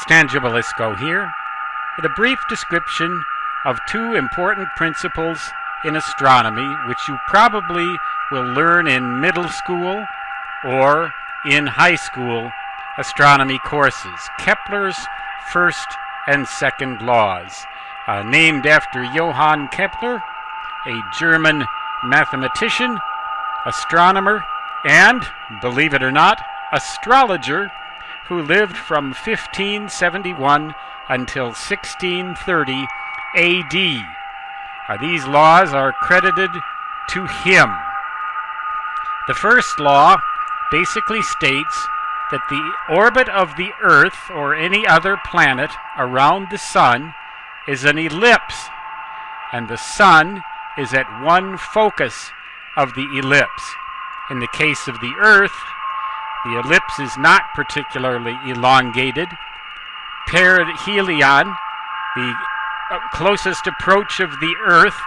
Stangibelisco here with a brief description of two important principles in astronomy which you probably will learn in middle school or in high school astronomy courses. Kepler's first and second laws, named after Johann Kepler, a German mathematician, astronomer, and, believe it or not, astrologer who lived from 1571 until 1630 AD. These laws are credited to him. The first law basically states that the orbit of the Earth or any other planet around the Sun is an ellipse, and the Sun is at one focus of the ellipse. In the case of the Earth, the ellipse is not particularly elongated. Perihelion, the closest approach of the Earth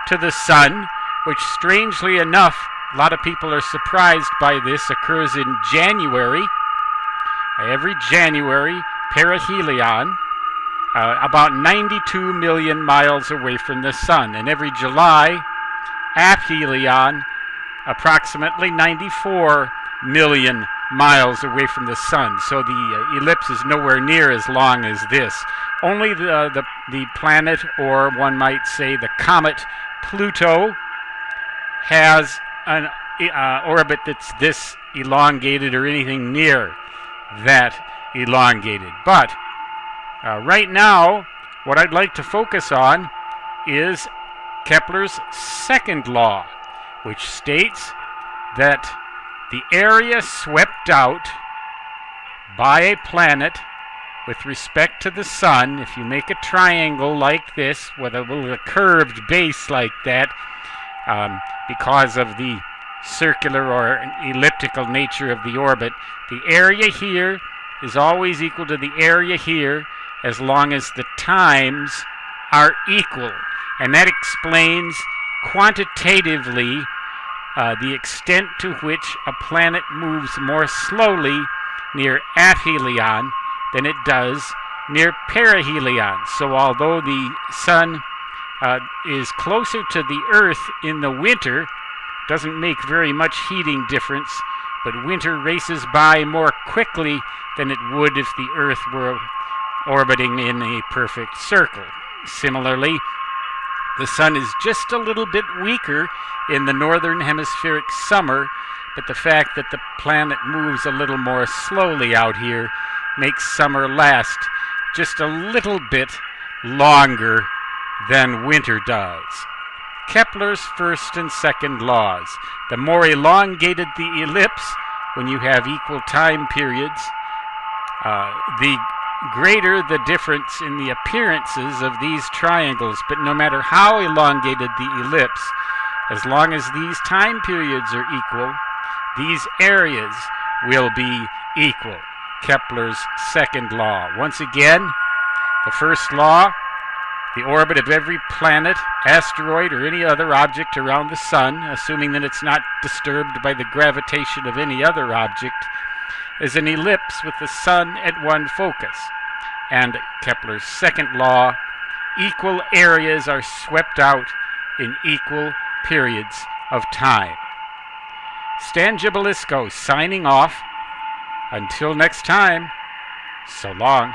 to the Sun, which strangely enough, a lot of people are surprised by this, occurs in January. Every January, perihelion, about 92 million miles away from the Sun. And every July, aphelion, approximately 94 million miles away from the Sun. So the ellipse is nowhere near as long as this. Only the planet, or one might say the comet Pluto, has an orbit that's this elongated or anything near that elongated. But right now, what I'd like to focus on is Kepler's second law, which states that the area swept out by a planet with respect to the Sun, if you make a triangle like this with a curved base like that, because of the circular or elliptical nature of the orbit, the area here is always equal to the area here as long as the times are equal. And that explains quantitatively the extent to which a planet moves more slowly near aphelion than it does near perihelion. So although the Sun is closer to the Earth in the winter, doesn't make very much heating difference, but winter races by more quickly than it would if the Earth were orbiting in a perfect circle. Similarly, the Sun is just a little bit weaker in the northern hemispheric summer, but the fact that the planet moves a little more slowly out here makes summer last just a little bit longer than winter does. Kepler's first and second laws. The more elongated the ellipse, when you have equal time periods, the greater the difference in the appearances of these triangles. But no matter how elongated the ellipse, as long as these time periods are equal, these areas will be equal. Kepler's second law. Once again, the first law, the orbit of every planet, asteroid, or any other object around the Sun, assuming that it's not disturbed by the gravitation of any other object, is an ellipse with the Sun at one focus. And Kepler's second law, equal areas are swept out in equal periods of time. Stangibelisco signing off. Until next time, so long.